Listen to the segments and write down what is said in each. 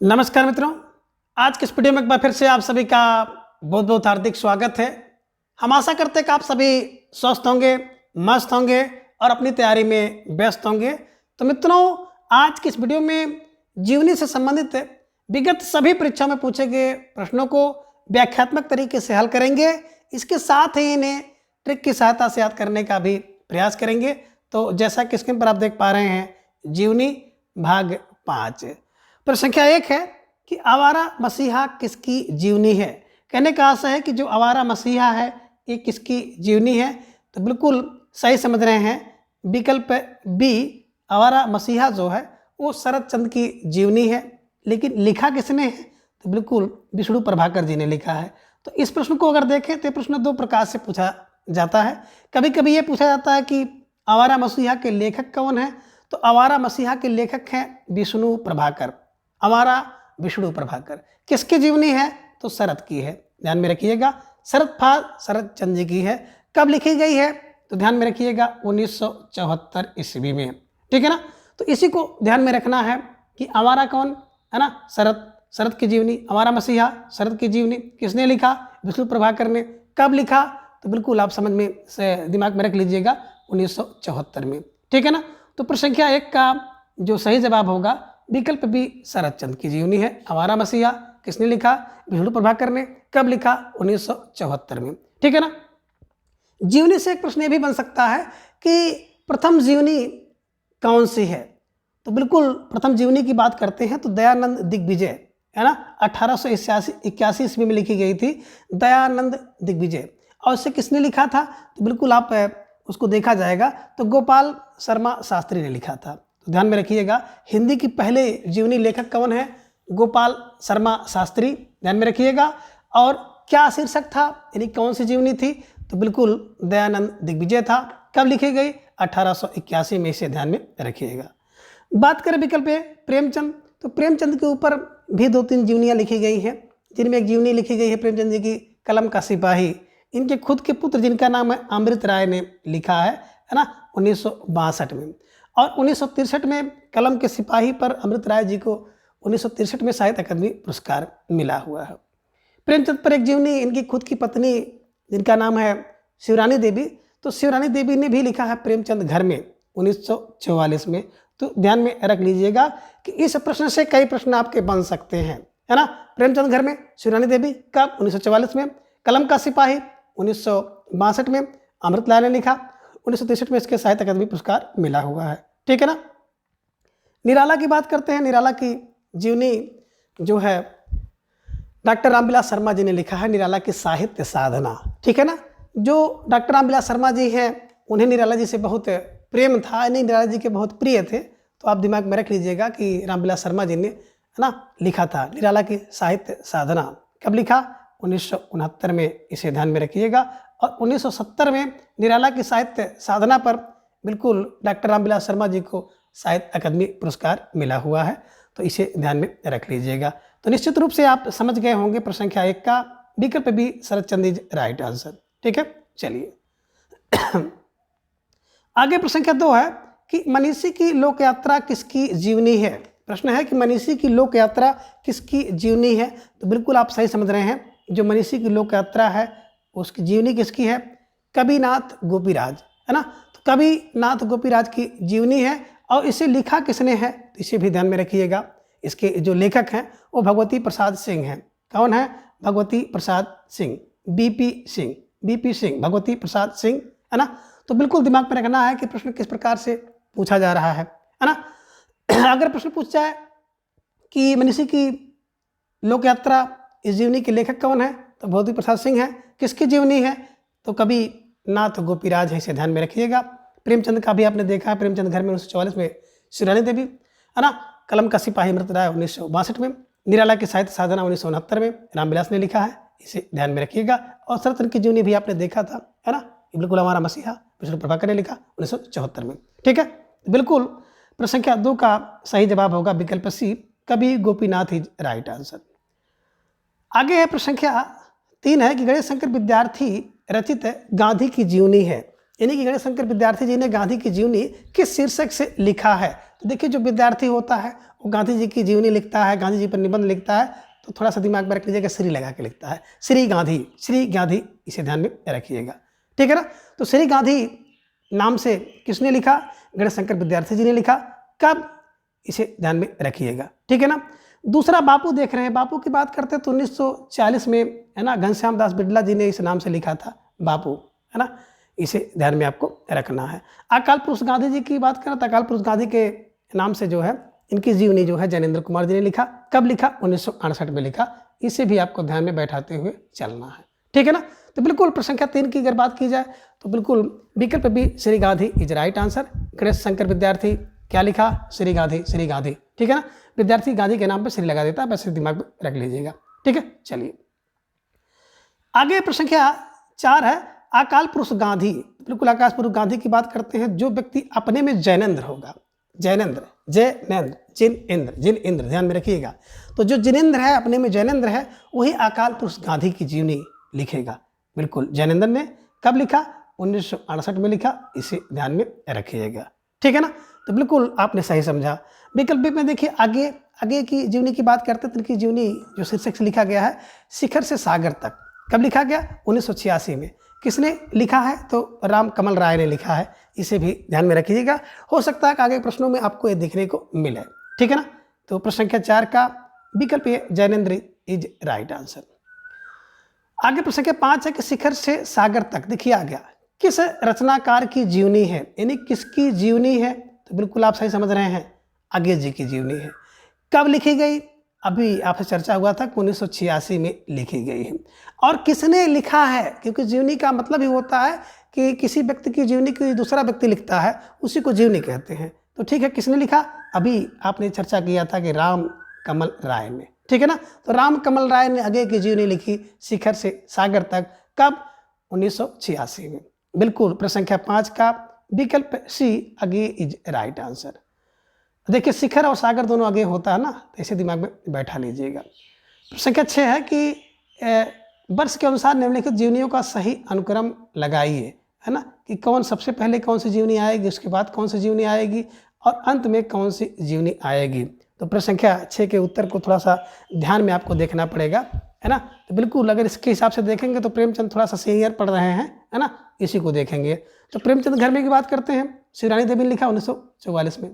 नमस्कार मित्रों, आज के इस वीडियो में एक बार फिर से आप सभी का बहुत बहुत हार्दिक स्वागत है। हम आशा करते हैं कि आप सभी स्वस्थ होंगे, मस्त होंगे और अपनी तैयारी में व्यस्त होंगे। तो मित्रों, आज के इस वीडियो में जीवनी से संबंधित विगत सभी परीक्षाओं में पूछे गए प्रश्नों को व्याख्यात्मक तरीके से हल करेंगे। इसके साथ ही इन्हें ट्रिक की सहायता से याद करने का भी प्रयास करेंगे। तो जैसा कि स्क्रीन पर आप देख पा रहे हैं, जीवनी भाग 5 प्रश्न संख्या 1 है कि आवारा मसीहा किसकी जीवनी है। कहने का आशा है कि जो आवारा मसीहा है ये किसकी जीवनी है। तो बिल्कुल सही समझ रहे हैं। विकल्प बी, आवारा मसीहा जो है वो शरद चंद्र की जीवनी है। लेकिन लिखा किसने है? तो बिल्कुल विष्णु प्रभाकर जी ने लिखा है। तो इस प्रश्न को अगर देखें तो प्रश्न दो प्रकार से पूछा जाता है। कभी कभी ये पूछा जाता है कि आवारा मसीहा के लेखक कौन है। तो आवारा मसीहा के लेखक हैं विष्णु प्रभाकर। आवारा विष्णु प्रभाकर किसकी जीवनी है? तो शरद की है। ध्यान में रखिएगा, शरद चंद्र जी की है। कब लिखी गई है? तो ध्यान में रखिएगा 1974 ईस्वी में। ठीक है ना। तो इसी को ध्यान में रखना है कि आवारा कौन है ना, शरद की जीवनी। आवारा मसीहा शरद की जीवनी किसने लिखा? विष्णु प्रभाकर ने। कब लिखा? तो बिल्कुल आप समझ में से दिमाग में रख लीजिएगा 1974 में। ठीक है ना। तो प्रश्न संख्या 1 का जो सही जवाब होगा विकल्प बी, शरद चंद्र की जीवनी है। आवारा मसीहा किसने लिखा? विष्णु प्रभाकर ने। कब लिखा? 1974 में। ठीक है ना। जीवनी से एक प्रश्न ये भी बन सकता है कि प्रथम जीवनी कौन सी है। तो बिल्कुल प्रथम जीवनी की बात करते हैं तो दयानंद दिग्विजय है ना, 1881 ईस्वी में लिखी गई थी दयानंद दिग्विजय। और इसे किसने लिखा था? तो बिल्कुल आप उसको देखा जाएगा तो गोपाल शर्मा शास्त्री ने लिखा था। तो ध्यान में रखिएगा, हिंदी की पहले जीवनी लेखक कौन है? गोपाल शर्मा शास्त्री। ध्यान में रखिएगा। और क्या शीर्षक था, यानी कौन सी जीवनी थी? तो बिल्कुल दयानंद दिग्विजय था। कब लिखी गई? 1881 में। इसे ध्यान में रखिएगा। बात करें विकल्प ए, प्रेमचंद। तो प्रेमचंद के ऊपर भी 2-3 जीवनियाँ लिखी गई हैं, जिनमें एक जीवनी लिखी गई है प्रेमचंद जी की कलम का सिपाही। इनके खुद के पुत्र जिनका नाम है अमृत राय ने लिखा है ना, 1962 में। और 1963 में कलम के सिपाही पर अमृत राय जी को 1963 में साहित्य अकादमी पुरस्कार मिला हुआ है। प्रेमचंद पर एक जीवनी इनकी खुद की पत्नी जिनका नाम है शिवरानी देवी। तो शिवरानी देवी ने भी लिखा है प्रेमचंद घर में 1944 में। तो ध्यान में रख लीजिएगा कि इस प्रश्न से कई प्रश्न आपके बन सकते हैं, है ना। प्रेमचंद घर में, शिवरानी देवी कब? 1944 में। कलम का सिपाही 1962 में। अमृत लाल ने लिखा 1963 में। इसके साहित्य अकादमी पुरस्कार मिला हुआ है। ठीक है ना। निराला की बात करते हैं। निराला की जीवनी जो है डॉक्टर रामविलास शर्मा जी ने लिखा है, निराला की साहित्य साधना। ठीक है ना। जो डॉक्टर रामविलास शर्मा जी हैं उन्हें निराला जी से बहुत प्रेम था, यानी निराला जी के बहुत प्रिय थे। तो आप दिमाग में रख लीजिएगा कि रामविलास शर्मा जी ने है ना लिखा था निराला की साहित्य साधना। कब लिखा? 1969 में। इसे ध्यान में रखिएगा। और 1970 में निराला की साहित्य साधना पर बिल्कुल डॉक्टर रामविलास शर्मा जी को साहित्य अकादमी पुरस्कार मिला हुआ है। तो इसे ध्यान में रख लीजिएगा। तो निश्चित रूप से आप समझ गए होंगे प्रश्न संख्या 1 का विकल्प B, Sharad Chandra is right answer. ठीक है, चलिए आगे प्रश्न संख्या 2 है कि मनीषी की लोक यात्रा किसकी जीवनी है। प्रश्न है कि मनीषी की लोक यात्रा किसकी जीवनी है। तो बिल्कुल आप सही समझ रहे हैं। जो मनीषी की लोक यात्रा है उसकी जीवनी किसकी है? कविनाथ गोपीराज, है ना। तो कविनाथ गोपीराज की जीवनी है। और इसे लिखा किसने है? तो इसे भी ध्यान में रखिएगा। इसके जो लेखक हैं वो भगवती प्रसाद सिंह हैं। कौन है? भगवती प्रसाद सिंह, बीपी सिंह, भगवती प्रसाद सिंह, है ना। तो बिल्कुल दिमाग में रखना है कि प्रश्न किस प्रकार से पूछा जा रहा है ना। अगर प्रश्न पूछ जाए कि मनीषी की लोक यात्रा इस जीवनी के लेखक कौन है? तो भगवती प्रसाद सिंह है। किसकी जीवनी है? तो कविनाथ गोपीराज है। इसे ध्यान में रखिएगा। प्रेमचंद का भी आपने देखा है, प्रेमचंद घर में 1944 में। शिवरानी देवी, है ना, कलम का सिपाही अमृत राय 1962 में। निराला की साहित्य साधना 1969 में रामविलास ने लिखा है। इसे ध्यान में रखिएगा। और शरद चंद्र की जीवनी भी आपने देखा था, है ना, बिल्कुल हमारा मसीहा विष्णु प्रभाकर ने लिखा 1974 में। ठीक है, बिल्कुल प्रश्न संख्या 2 का सही जवाब होगा विकल्प सी, कवि गोपीनाथ इज राइट आंसर। आगे है प्रश्न संख्या 3 है कि गणेश शंकर विद्यार्थी रचित गांधी की जीवनी है। यानी कि गणेश शंकर विद्यार्थी जी ने गांधी की जीवनी किस शीर्षक से लिखा है। तो देखिए, जो विद्यार्थी होता है वो गांधी जी की जीवनी लिखता है, गांधी जी पर निबंध लिखता है, तो थोड़ा सा दिमाग में रख लीजिएगा, श्री लगा के लिखता है, श्री गांधी, इसे ध्यान में रखिएगा, ठीक है ना। तो श्री गांधी नाम से किसने लिखा? गणेश शंकर विद्यार्थी जी ने लिखा। कब? इसे ध्यान में रखिएगा, ठीक है ना। दूसरा बापू देख रहे हैं, बापू की बात करते हैं तो 1940 में, है ना, घनश्याम दास बिड़ला जी ने इस नाम से लिखा था बापू, है ना, इसे ध्यान में आपको रखना है। अकाल पुरुष गांधी जी की बात करें तो अकाल पुरुष गांधी के नाम से जो है इनकी जीवनी जो है जैनेंद्र कुमार जी ने लिखा। कब लिखा? 1968 में लिखा। इसे भी आपको ध्यान में बैठाते हुए चलना है, ठीक है ना। तो बिल्कुल प्रश्न संख्या 3 की अगर बात की जाए तो बिल्कुल विकल्प B Shri Gandhi is right answer. Ganesh Shankar Vidyarthi क्या लिखा? श्री गांधी, ठीक है ना। विद्यार्थी गांधी के नाम पर श्री लगा देता है, बस दिमाग में रख लीजिएगा, ठीक है। चलिए आगे प्रश्न संख्या 4 है अकाल पुरुष गांधी। बिल्कुल अकाल पुरुष गांधी की बात करते हैं, जो व्यक्ति अपने में जैनेंद्र होगा, जिनेंद्र, ध्यान में रखिएगा। तो जो जिनेंद्र है, अपने में जैनेंद्र है, वही अकाल पुरुष गांधी की जीवनी लिखेगा। बिल्कुल जैनेंद्र ने कब लिखा? 1968 में लिखा, इसे ध्यान में रखिएगा, ठीक है ना। तो बिल्कुल आपने सही समझा। विकल्प बी में देखिए आगे की जीवनी की बात करते हैं तो इनकी जीवनी जो शीर्षक से लिखा गया है शिखर से सागर तक। कब लिखा गया? 1986 में। किसने लिखा है? तो राम कमल राय ने लिखा है, इसे भी ध्यान में रखिएगा। हो सकता है कि आगे प्रश्नों में आपको ये देखने को मिले, ठीक है ना। तो प्रश्न संख्या 4 का विकल्प ये जैनेंद्र इज राइट आंसर। आगे प्रश्न संख्या 5 है कि शिखर से सागर तक, देखिए आ गया, किस रचनाकार की जीवनी है, यानी किसकी जीवनी है? तो बिल्कुल आप सही समझ रहे हैं, अज्ञेय जी की जीवनी है। कब लिखी गई? अभी आपसे चर्चा हुआ था कि 1986 में लिखी गई है। और किसने लिखा है? क्योंकि जीवनी का मतलब ही होता है कि किसी व्यक्ति की जीवनी कोई दूसरा व्यक्ति लिखता है, उसी को जीवनी कहते हैं। तो ठीक है, किसने लिखा? अभी आपने चर्चा किया था कि राम कमल राय ने, ठीक है ना। तो राम कमल राय ने अज्ञेय की जीवनी लिखी शिखर से सागर तक। कब? 1986 में। बिल्कुल प्रश्न संख्या 5 का विकल्प सी अज्ञेय इज राइट आंसर। देखिए शिखर और सागर दोनों आगे होता है ना, तो इसे दिमाग में बैठा लीजिएगा। संख्या 6 है कि वर्ष के अनुसार निम्नलिखित जीवनियों का सही अनुक्रम लगाइए, है ना, कि कौन सबसे पहले कौन सी जीवनी आएगी, उसके बाद कौन सी जीवनी आएगी और अंत में कौन सी जीवनी आएगी। तो प्रश्न संख्या 6 के उत्तर को थोड़ा सा ध्यान में आपको देखना पड़ेगा, है ना। तो बिल्कुल अगर इसके हिसाब से देखेंगे तो प्रेमचंद थोड़ा सा सीनियर पढ़ रहे हैं, है ना, इसी को देखेंगे। तो प्रेमचंद घर में की बात करते हैं, शिवरानी देवी ने लिखा 1944 में।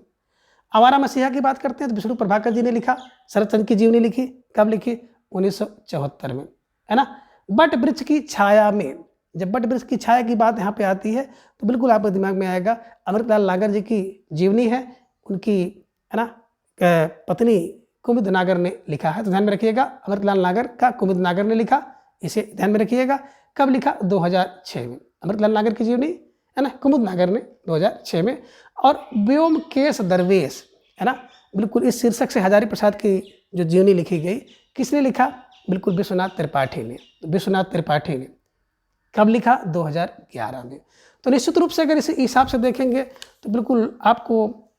आवारा मसीहा की बात करते हैं तो विष्णु प्रभाकर जी ने लिखा। शरदचंद्र की जीवनी लिखी, कब लिखी? 1974 में, है ना। बट वृक्ष की छाया में, जब बट वृक्ष की छाया की बात यहाँ पे आती है तो बिल्कुल आपके दिमाग में आएगा अमृतलाल नागर जी की जीवनी है, उनकी, है ना, पत्नी कुमुद नागर ने लिखा है। तो ध्यान में रखिएगा, अमृतलाल नागर का कुमुद नागर ने लिखा, इसे ध्यान में रखिएगा। कब लिखा? 2006 में। अमृतलाल नागर की जीवनी, है ना, कुमुद नागर ने 2006 में। और व्योमकेश दरवेश, है ना, बिल्कुल इस शीर्षक से हजारी प्रसाद की जो जीवनी लिखी गई, किसने लिखा? बिल्कुल विश्वनाथ त्रिपाठी ने। विश्वनाथ त्रिपाठी ने कब लिखा? 2011 में। तो निश्चित रूप से अगर इस हिसाब से देखेंगे तो बिल्कुल आपको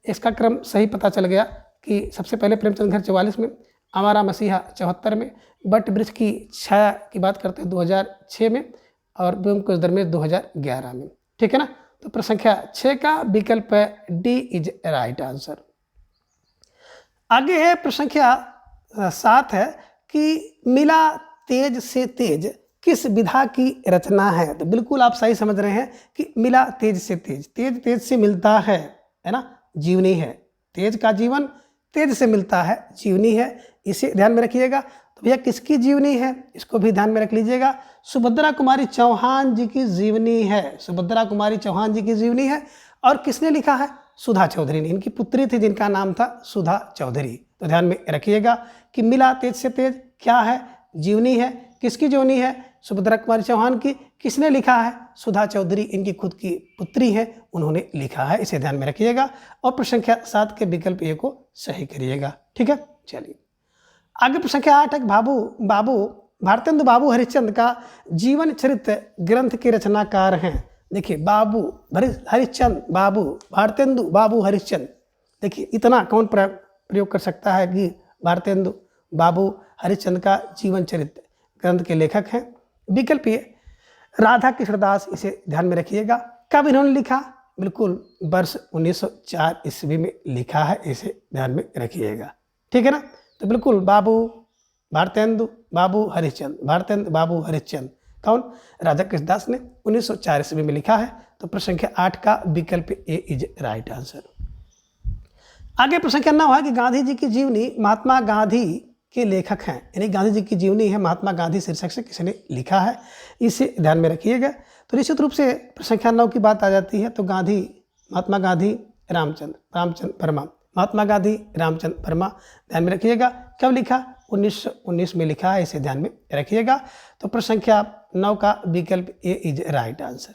इसका क्रम सही पता चल गया कि सबसे पहले प्रेमचंद घर 44 में, आवारा मसीहा 74 में, बट वृक्ष की छाया की बात करते हैं 2006 में और व्योमकेश दरवेश 2011 में, ठीक है ना। तो प्रश्न संख्या 6 का विकल्प है डी इज राइट आंसर। आगे है प्रश्न संख्या 7 है कि मिला तेज से तेज किस विधा की रचना है। तो बिल्कुल आप सही समझ रहे हैं कि मिला तेज से तेज, तेज तेज से मिलता है ना, जीवनी है। तेज का जीवन तेज से मिलता है, जीवनी है, इसे ध्यान में रखिएगा। तो भैया किसकी जीवनी है, इसको भी ध्यान में रख लीजिएगा। सुभद्रा कुमारी चौहान जी की जीवनी है। सुभद्रा कुमारी चौहान जी की जीवनी है। और किसने लिखा है? सुधा चौधरी ने। इनकी पुत्री थी जिनका नाम था सुधा चौधरी। तो ध्यान में रखिएगा कि मिला तेज से तेज क्या है? जीवनी है। किसकी जीवनी है? सुभद्रा कुमारी चौहान की। किसने लिखा है? सुधा चौधरी, इनकी खुद की पुत्री है, उन्होंने लिखा है, इसे ध्यान में रखिएगा। और प्रश्न संख्या 7 के विकल्प ए को सही करिएगा, ठीक है। चलिए आगे प्रश्न संख्या 8 है बाबू भारतेंदु बाबू हरिश्चंद्र का जीवन चरित्र ग्रंथ के रचनाकार हैं। देखिए बाबू हरिश्चंद्र, बाबू भारतेंदु बाबू हरिश्चंद्र, देखिए इतना कौन प्रयोग कर सकता है कि भारतेंदु बाबू हरिश्चंद्र का जीवन चरित्र ग्रंथ के लेखक हैं। विकल्प ये राधा कृष्णदास, इसे ध्यान में रखिएगा। कब इन्होंने लिखा? बिल्कुल वर्ष 1904 ईस्वी में लिखा है, इसे ध्यान में रखिएगा। ठीक है ना। तो बिल्कुल बाबू भारतेंदु बाबू हरिश्चंद्र, भारतेंदु बाबू हरिश्चंद्र कौन? राजा कृष्णदास ने 1904 ईस्वी में लिखा है। तो प्रश्न संख्या 8 का विकल्प ए इज राइट आंसर। आगे प्रश्न संख्या 9 है कि गांधी जी की जीवनी महात्मा गांधी के लेखक हैं, यानी गांधी जी की जीवनी है महात्मा गांधी शीर्षक से किसने लिखा है, इसे ध्यान में रखिएगा। तो निश्चित रूप से प्रश्न संख्या 9 की बात आ जाती है। तो गांधी, महात्मा गांधी रामचंद्र वर्मा, महात्मा गांधी रामचंद्र वर्मा, ध्यान में रखिएगा। कब लिखा? 1919 में लिखा है, इसे ध्यान में रखिएगा। तो प्रश्न संख्या 9 का विकल्प ए इज राइट आंसर।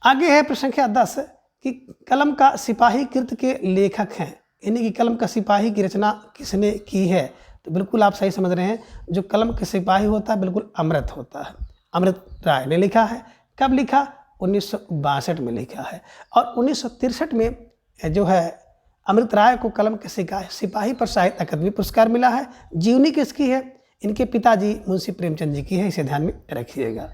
आगे है प्रश्न संख्या 10 कि कलम का सिपाही कृत के लेखक हैं, यानी कि कलम का सिपाही की रचना किसने की है? तो बिल्कुल आप सही समझ रहे हैं, जो कलम का सिपाही होता है बिल्कुल अमृत होता है, अमृत राय ने लिखा है। कब लिखा? 1962 में लिखा है। और 1963 में जो है अमृत राय को कलम के सिपाही पर साहित्य अकादमी पुरस्कार मिला है। जीवनी किसकी है? इनके पिताजी मुंशी प्रेमचंद जी की है, इसे ध्यान में रखिएगा।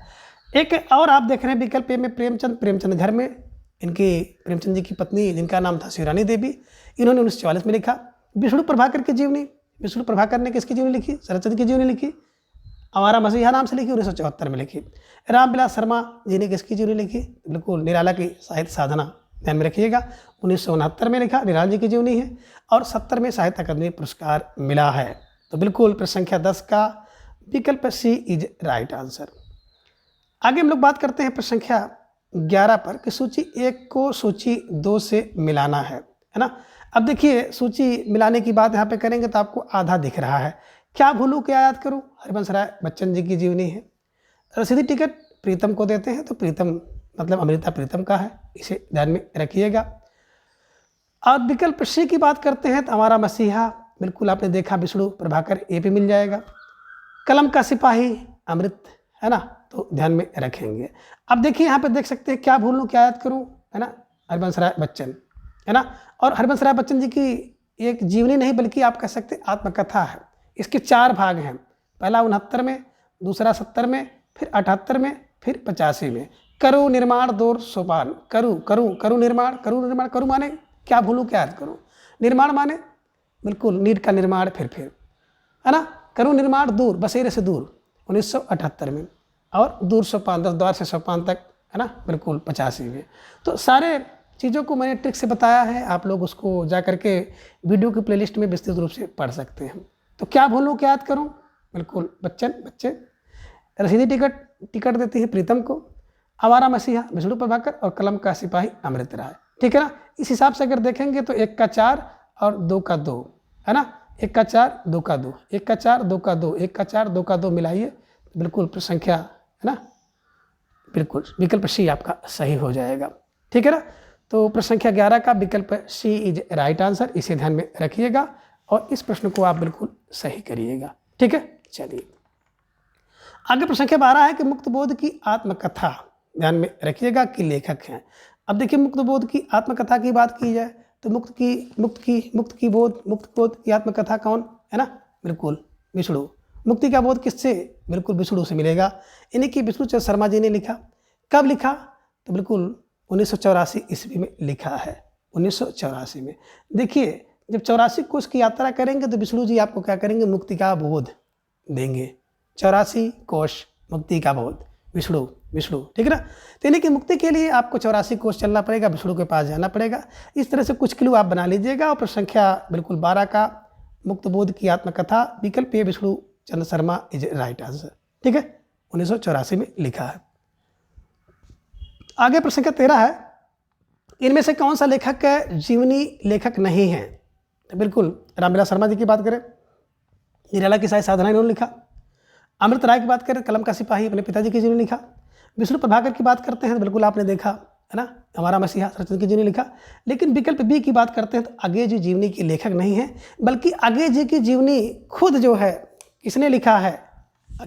एक और आप देख रहे हैं विकल्प ए में प्रेमचंद घर में, इनकी प्रेमचंद जी की पत्नी जिनका नाम था शिवरानी देवी, इन्होंने 1944 में लिखा। विष्णु प्रभाकर की जीवनी, विष्णु प्रभाकर ने किसकी जीवनी लिखी? शरदचंद्र की जीवनी लिखी, आवारा मसीहा नाम से लिखी, 1974 में लिखी। रामविलास शर्मा जी ने किसकी जीवनी लिखी? बिल्कुल निराला की साहित्य साधना, ध्यान में रखिएगा, 1969 में लिखा, निराला जी की जीवनी है। और 70 में साहित्य अकादमी पुरस्कार मिला है। तो बिल्कुल प्रश्न संख्या 10 का विकल्प सी इज राइट आंसर। आगे हम लोग बात करते हैं प्रश्न संख्या 11 पर कि सूची 1 को सूची 2 से मिलाना है ना। अब देखिए सूची मिलाने की बात यहाँ पे करेंगे तो आपको आधा दिख रहा है। क्या भूलूं क्या याद करूं? हरिवंश राय बच्चन जी की जीवनी है। रसीदी टिकट प्रीतम को देते हैं, तो प्रीतम मतलब अमृता प्रीतम का है, इसे ध्यान में रखिएगा। और विकल्प सी की बात करते हैं तो हमारा मसीहा, बिल्कुल आपने देखा विष्णु प्रभाकर, ए पे मिल जाएगा। कलम का सिपाही अमृत, है ना, तो ध्यान में रखेंगे। अब देखिए यहाँ पे देख सकते हैं क्या भूलूं क्या याद करूं, है ना, हरिवंश राय बच्चन, है ना। और हरिवंश राय बच्चन जी की एक जीवनी नहीं बल्कि आप कह सकते हैं आत्मकथा है। इसके 4 भाग हैं, पहला 69 में, दूसरा 70 में, फिर 78 में, फिर 85 में। करु निर्माण दौर सोपान, करु निर्माण करु माने क्या भूलूं क्या याद करूं? निर्माण माने बिल्कुल नीट का निर्माण, फिर है ना। करु निर्माण दूर, बसेरे से दूर, 1978 में। और दूर सोपान, 10 द्वार से सोपान तक, है ना, बिल्कुल 85 में। तो सारे चीज़ों को मैंने ट्रिक से बताया है, आप लोग उसको जा करके वीडियो की प्लेलिस्ट में विस्तृत रूप से पढ़ सकते हैं। तो क्या भूलूं क्या याद करूं? बिल्कुल बच्चे। रसीदी टिकट देती है प्रीतम को, आवारा मसीहा विष्णु प्रभाकर, और कलम का सिपाही अमृत राय। ठीक है ना। इस हिसाब से अगर देखेंगे तो 1 का 4 और 2 का 2, है ना, 1 का 4 2 का 2, 1 का 4 2 का 2, 1 का 4 2 का 2 मिलाइए, बिल्कुल संख्या, है ना, बिल्कुल विकल्प सी आपका सही हो जाएगा। ठीक है ना। तो प्रश्न संख्या 11 का विकल्प सी इज राइट आंसर, इसे ध्यान में रखिएगा और इस प्रश्न को आप बिल्कुल सही करिएगा। ठीक है, चलिए आगे प्रश्न संख्या 12 है कि मुक्तबोध की आत्मकथा, ध्यान में रखिएगा कि लेखक हैं। अब देखिए मुक्तबोध की आत्मकथा की बात की जाए तो मुक्तबोध की आत्मकथा कौन है ना? बिल्कुल विष्णु। मुक्ति का बोध किससे? बिल्कुल विष्णु से मिलेगा, यानी कि विष्णु चंद्र शर्मा जी ने लिखा। कब लिखा? तो बिल्कुल 1984 ईस्वी में लिखा है, 1984 में। देखिए जब 84 कोष की यात्रा करेंगे तो विष्णु जी आपको क्या करेंगे? मुक्ति का बोध देंगे। 84 कोष मुक्ति का बोध, विष्णु। ठीक है ना। तो यानी कि मुक्ति के लिए आपको 84 कोष चलना पड़ेगा, विष्णु के पास जाना पड़ेगा। इस तरह से कुछ क्लू आप बना लीजिएगा। और प्रश्न संख्या बिल्कुल 12 का मुक्तबोध की आत्मकथा विकल्प ए Vishnu Chandra Sharma is right answer. ठीक है, 1984 में लिखा है। आगे प्रश्न संख्या 13 है, इनमें से कौन सा लेखक जीवनी लेखक नहीं है? तो बिल्कुल रामविलास शर्मा जी की बात करें, निराला की साहित्य साधना इन्होंने लिखा। अमृत राय की बात करें, कलम का सिपाही अपने पिताजी की जीवनी लिखा। विष्णु प्रभाकर की बात करते हैं तो बिल्कुल आपने देखा है ना, हमारा मसीहा शरदचंद्र की जीवनी लिखा। लेकिन विकल्प बी की बात करते हैं तो आगे जी जीवनी के लेखक नहीं है, बल्कि आगे जी की जीवनी खुद जो है किसने लिखा है?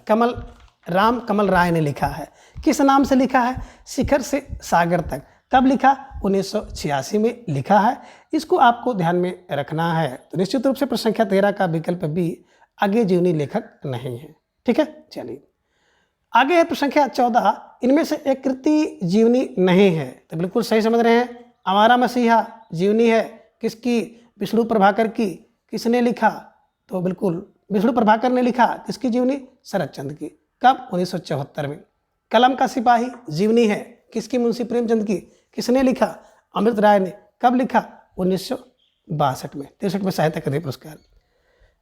कमल राय ने लिखा है। किस नाम से लिखा है? शिखर से सागर तक। कब लिखा? 1986 में लिखा है। इसको आपको ध्यान में रखना है। तो निश्चित रूप से प्रश्न संख्या 13 का विकल्प बी आगे जीवनी लेखक नहीं है। ठीक है, चलिए आगे है प्रश्न संख्या 14, इनमें से एक कृति जीवनी नहीं है। तो बिल्कुल सही समझ रहे हैं। आवारा मसीहा जीवनी है, किसकी? विष्णु प्रभाकर की। किसने लिखा? तो बिल्कुल विष्णु प्रभाकर ने लिखा। किसकी जीवनी? शरद चंद्र की। कब? 1974 में। कलम का सिपाही जीवनी है, किसकी? मुंशी प्रेमचंद की। किसने लिखा? अमृत राय ने। कब लिखा? 1962 में। 63 में साहित्य अकादमी पुरस्कार।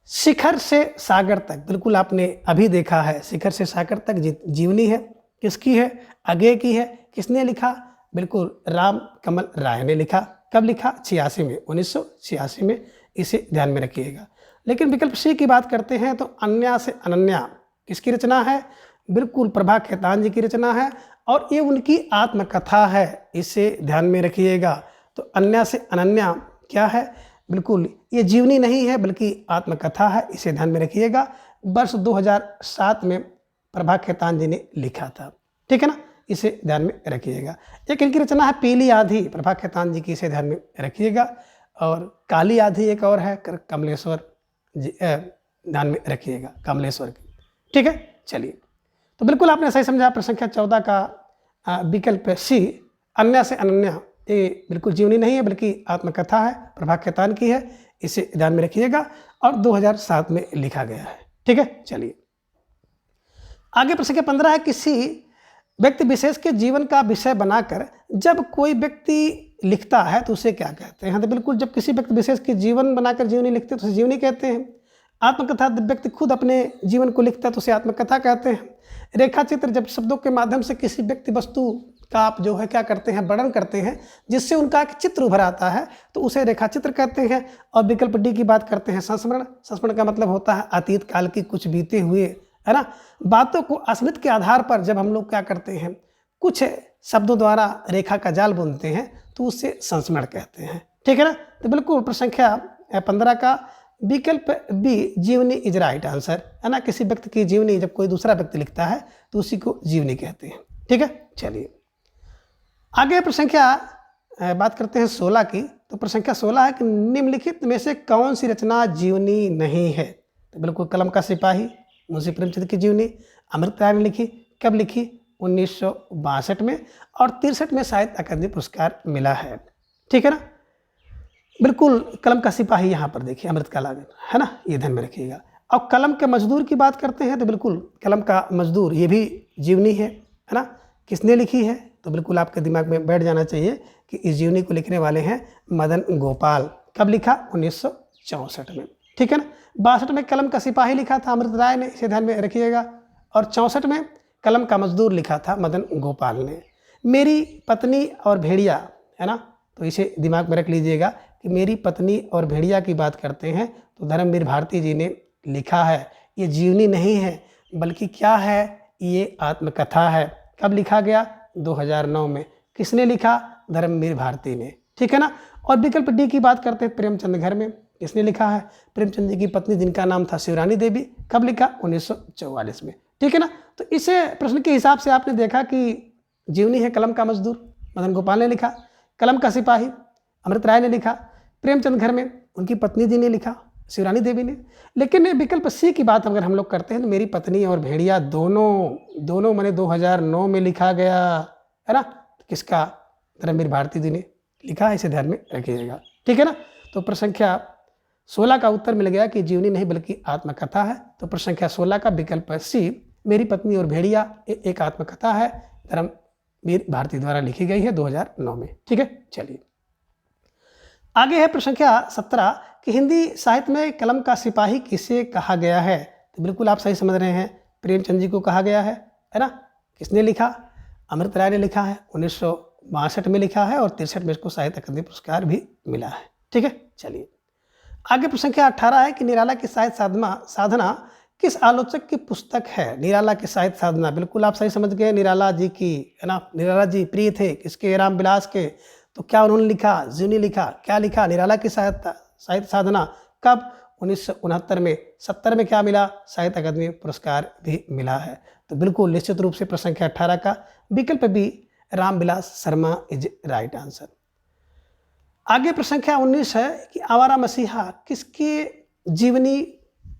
शिखर से सागर तक, बिल्कुल आपने अभी देखा है, शिखर से सागर तक जीवनी है, किसकी है? अगेय की है। किसने लिखा? बिल्कुल राम कमल राय ने लिखा। कब लिखा? 86 में, 1986 में। इसे ध्यान में रखिएगा। लेकिन विकल्प सी की बात करते हैं तो अन्या से अनन्या किसकी रचना है? बिल्कुल प्रभा खेतान जी की रचना है और ये उनकी आत्मकथा है, इसे ध्यान में रखिएगा। तो अन्या से अनन्या क्या है? बिल्कुल ये जीवनी नहीं है बल्कि आत्मकथा है, इसे ध्यान में रखिएगा। वर्ष 2007 में प्रभा खेतान जी ने लिखा था, ठीक है ना, इसे ध्यान में रखिएगा। एक इनकी रचना है पीली आंधी, प्रभा खेतान जी की, इसे ध्यान में रखिएगा। और काली आंधी एक और है, कमलेश्वर जी, ध्यान में रखिएगा, कमलेश्वर की, ठीक है। चलिए, तो बिल्कुल आपने सही समझा। प्रश्न संख्या 14 का विकल्प सी, अन्या से अनन्या, ये बिल्कुल जीवनी नहीं है बल्कि आत्मकथा है, प्रभा खेतान की है, इसे ध्यान में रखिएगा और 2007 में लिखा गया है, ठीक है। चलिए आगे प्रश्न संख्या 15 है, किसी व्यक्ति विशेष के जीवन का विषय बनाकर जब कोई व्यक्ति लिखता है तो उसे क्या कहते हैं? तो बिल्कुल जब किसी व्यक्ति विशेष के जीवन बनाकर जीवनी लिखते हैं तो उसे जीवनी कहते हैं। आत्मकथा जब व्यक्ति खुद अपने जीवन को लिखता है तो उसे आत्मकथा कहते हैं। रेखा चित्र जब शब्दों के माध्यम से किसी व्यक्ति वस्तु का आप जो है क्या करते हैं, वर्णन करते हैं, जिससे उनका एक चित्र उभर आता है तो उसे रेखा चित्र कहते हैं। और विकल्प डी की बात करते हैं, संस्मरण। संस्मरण का मतलब होता है अतीत काल की कुछ बीते हुए, है ना, बातों को स्मृति के आधार पर जब हम लोग क्या करते हैं, कुछ शब्दों द्वारा रेखा का जाल बुनते हैं तो उससे संस्मरण कहते हैं, ठीक है ना। तो बिल्कुल प्रश्न संख्या 15 का विकल्प बी जीवनी इज राइट आंसर, है ना। किसी व्यक्ति की जीवनी जब कोई दूसरा व्यक्ति लिखता है तो उसी को जीवनी कहते हैं, ठीक है। चलिए आगे प्रश्न संख्या बात करते हैं 16 की। तो प्रश्न संख्या 16 है कि निम्नलिखित में से कौन सी रचना जीवनी नहीं है? तो बिल्कुल कलम का सिपाही, मुंशी प्रेमचंद की जीवनी, अमृत राय ने लिखी। कब लिखी? 1962 में और 63 में साहित्य अकादमी पुरस्कार मिला है, ठीक है ना। बिल्कुल कलम का सिपाही यहाँ पर देखिए, अमृत का लागन, है ना, ये ध्यान में रखिएगा। और कलम के मजदूर की बात करते हैं तो बिल्कुल कलम का मजदूर, ये भी जीवनी है ना। किसने लिखी है? तो बिल्कुल आपके दिमाग में बैठ जाना चाहिए कि इस जीवनी को लिखने वाले हैं मदन गोपाल। कब लिखा? 1964 में, ठीक है ना। 62 में कलम का सिपाही लिखा था अमृत राय ने, इसे ध्यान में रखिएगा। और 64 में कलम का मजदूर लिखा था मदन गोपाल ने। मेरी पत्नी और भेड़िया, है ना, तो इसे दिमाग में रख लीजिएगा कि मेरी पत्नी और भेड़िया की बात करते हैं तो धर्मवीर भारती जी ने लिखा है। ये जीवनी नहीं है बल्कि क्या है, ये आत्मकथा है। कब लिखा गया? 2009 में। किसने लिखा? धर्मवीर भारती ने, ठीक है ना। और विकल्प डी की बात करते हैं प्रेमचंद घर में। किसने लिखा है? प्रेमचंद जी की पत्नी जिनका नाम था शिवरानी देवी। कब लिखा? 1944 में, ठीक है ना। तो इसे प्रश्न के हिसाब से आपने देखा कि जीवनी है कलम का मजदूर, मदन गोपाल ने लिखा। कलम का सिपाही अमृत राय ने लिखा। प्रेमचंद घर में उनकी पत्नी जी ने लिखा, शिवरानी देवी ने। लेकिन विकल्प सी की बात अगर हम लोग करते हैं तो मेरी पत्नी और भेड़िया दोनों मैंने 2009 में लिखा गया, है ना। किसका? धर्मवीर भारती जी ने लिखा है, इसे ध्यान में रखिएगा, ठीक है ना। तो प्रश्न संख्या 16 का उत्तर मिल गया कि जीवनी नहीं बल्कि आत्मकथा है। तो प्रश्न संख्या 16 का विकल्प सी मेरी पत्नी और भेड़िया एक आत्मकथा है, धर्मवीर भारती द्वारा लिखी गई है 2009 में, ठीक है। चलिए आगे है प्रश्न संख्या 17 कि हिंदी साहित्य में कलम का सिपाही किसे कहा गया है? तो बिल्कुल आप सही समझ रहे हैं, प्रेमचंद जी को कहा गया है ना। किसने लिखा? अमृत राय ने लिखा है, 1962 में लिखा है और 63 में इसको साहित्य अकादमी पुरस्कार भी मिला है, ठीक है। चलिए आगे प्रश्न संख्या 18 है कि निराला की साहित्य साधना किस आलोचक की पुस्तक है? निराला की साहित्य साधना, बिल्कुल आप सही समझ गए, निराला जी की, है ना। निराला जी प्रिय थे किसके? राम विलास के। तो क्या उन्होंने लिखा? जीवनी लिखा। क्या लिखा? निराला की साहित्य साधना। कब? 1969 में। 70 में क्या मिला? साहित्य अकादमी पुरस्कार भी मिला है। तो बिल्कुल निश्चित रूप से प्रश्न संख्या 18 का विकल्प B Ramvilas Sharma is right answer. आगे प्रश्न संख्या 19 है कि आवारा मसीहा किसके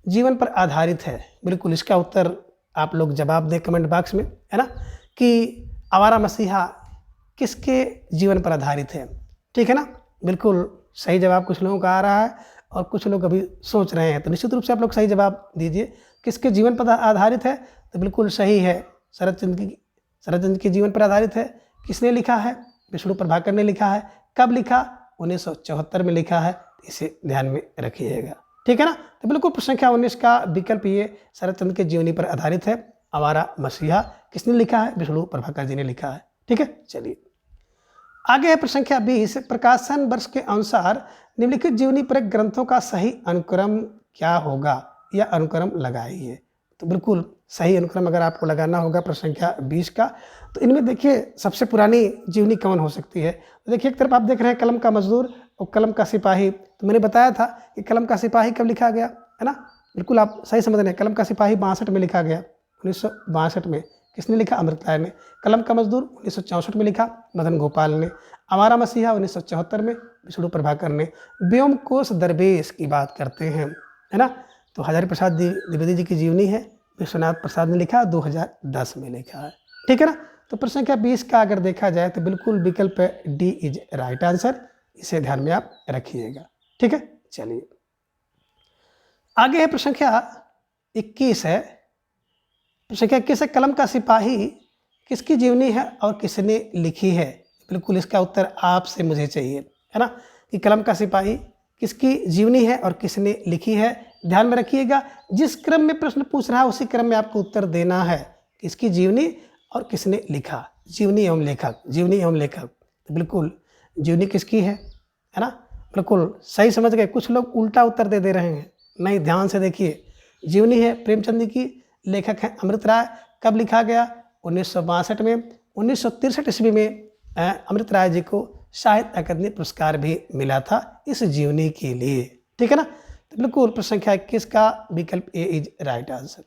जीवन पर आधारित है? बिल्कुल इसका उत्तर आप लोग जवाब दें कमेंट बॉक्स में, है ना, कि आवारा मसीहा किसके जीवन पर आधारित है? ठीक है ना, बिल्कुल सही जवाब कुछ लोगों का आ रहा है और कुछ लोग अभी सोच रहे हैं, तो निश्चित रूप से आप लोग सही जवाब दीजिए। किसके जीवन पर आधारित है? तो बिल्कुल सही है, शरतचंद्र के जीवन पर आधारित है। किसने लिखा है? विष्णु प्रभाकर ने लिखा है। कब लिखा? 1974 में लिखा है, इसे ध्यान में रखिएगा। ठीक है ना, तो बिल्कुल प्रश्न संख्या 19 का विकल्प ये शरतचंद्र के जीवनी पर आधारित है। आवारा मसीहा किसने लिखा है? विष्णु प्रभाकर जी ने लिखा है। ठीक है, चलिए आगे है प्रश्न संख्या 20। प्रकाशन वर्ष के अनुसार निम्नलिखित जीवनी पर ग्रंथों का सही अनुक्रम क्या होगा या अनुक्रम लगाइए। तो बिल्कुल सही अनुक्रम अगर आपको लगाना होगा प्रश्न संख्या 20 का, तो इनमें देखिए सबसे पुरानी जीवनी कौन हो सकती है। तो देखिए एक तरफ आप देख रहे हैं कलम का मजदूर और कलम का सिपाही। तो मैंने बताया था कि कलम का सिपाही कब लिखा गया, है ना, बिल्कुल आप सही समझ रहे हैं। कलम का सिपाही 62 में लिखा गया, 1962 में। किसने लिखा? अमृत राय ने। कलम का मजदूर 1964 में लिखा, मदन गोपाल ने। आवारा मसीहा 1974 में, विष्णु प्रभाकर ने। व्योमकोश दरवेश की बात करते हैं, है ना, तो हजारी प्रसाद द्विवेदी जी की जीवनी है, विश्वनाथ प्रसाद ने लिखा, 2010 में लिखा है। ठीक है ना, तो प्रश्न संख्या 20 का अगर देखा जाए तो बिल्कुल विकल्प डी इज राइट आंसर, इसे ध्यान में आप रखिएगा। ठीक है, चलिए आगे है प्रश्न संख्या 21 है। प्रश्न संख्या 21 है, कलम का सिपाही किसकी जीवनी है और किसने लिखी है? बिल्कुल इसका उत्तर आपसे मुझे चाहिए, है ना, कि कलम का सिपाही किसकी जीवनी है और किसने लिखी है। ध्यान में रखिएगा, जिस क्रम में प्रश्न पूछ रहा है उसी क्रम में आपको उत्तर देना है। किसकी जीवनी और किसने लिखा, जीवनी एवं लेखक, जीवनी एवं लेखक। तो बिल्कुल जीवनी किसकी है ना, बिल्कुल सही समझ गए। कुछ लोग उल्टा उत्तर दे रहे हैं, नहीं, ध्यान से देखिए। जीवनी है प्रेमचंद की, लेखक हैं अमृत राय। कब लिखा गया? 1962 में। 1963 ईस्वी में अमृत राय जी को साहित्य अकादमी पुरस्कार भी मिला था इस जीवनी के लिए। ठीक है ना, तो बिल्कुल प्रश्न संख्या 21 का विकल्प ए इज राइट आंसर।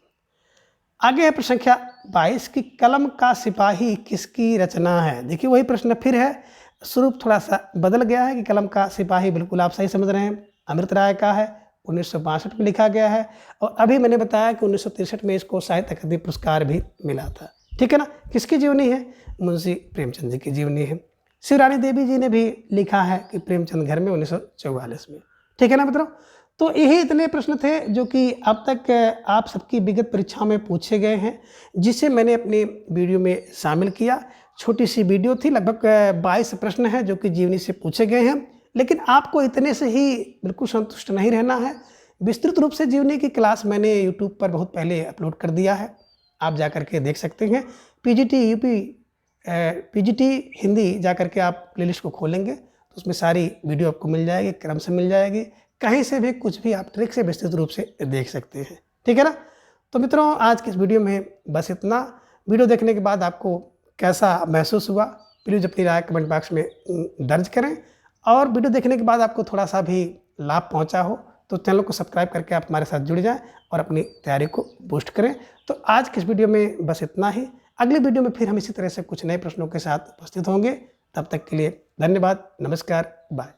आगे है प्रश्न संख्या 22 की कलम का सिपाही किसकी रचना है। देखिए वही प्रश्न फिर है, स्वरूप थोड़ा सा बदल गया है कि कलम का सिपाही बिल्कुल आप सही समझ रहे हैं, अमृत राय का है, 1962 में लिखा गया है। और अभी मैंने बताया कि 1963 में इसको साहित्य अकादमी पुरस्कार भी मिला था। ठीक है ना, किसकी जीवनी है? मुंशी प्रेमचंद जी की जीवनी है। शिवरानी देवी जी ने भी लिखा है कि प्रेमचंद घर में, 1944 में। ठीक है ना मित्रों, तो यही इतने प्रश्न थे जो कि अब तक आप सबकी विगत परीक्षाओं में पूछे गए हैं, जिसे मैंने अपनी वीडियो में शामिल किया। छोटी सी वीडियो थी, लगभग 22 प्रश्न हैं जो कि जीवनी से पूछे गए हैं। लेकिन आपको इतने से ही बिल्कुल संतुष्ट नहीं रहना है। विस्तृत रूप से जीवनी की क्लास मैंने यूट्यूब पर बहुत पहले अपलोड कर दिया है, आप जा कर के देख सकते हैं। पीजीटी यूपी पीजीटी हिंदी जा कर के आप प्लेलिस्ट को खोलेंगे तो उसमें सारी वीडियो आपको मिल जाएगी, क्रम से मिल जाएगी। कहीं से भी कुछ भी आप ट्रिक से विस्तृत रूप से देख सकते हैं। ठीक है ना, तो मित्रों आज की इस वीडियो में बस इतना। वीडियो देखने के बाद आपको कैसा महसूस हुआ प्लीज़ अपनी राय कमेंट बॉक्स में दर्ज करें। और वीडियो देखने के बाद आपको थोड़ा सा भी लाभ पहुंचा हो तो चैनल को सब्सक्राइब करके आप हमारे साथ जुड़ जाएं और अपनी तैयारी को बूस्ट करें। तो आज की इस वीडियो में बस इतना ही। अगली वीडियो में फिर हम इसी तरह से कुछ नए प्रश्नों के साथ उपस्थित होंगे। तब तक के लिए धन्यवाद, नमस्कार, बाय।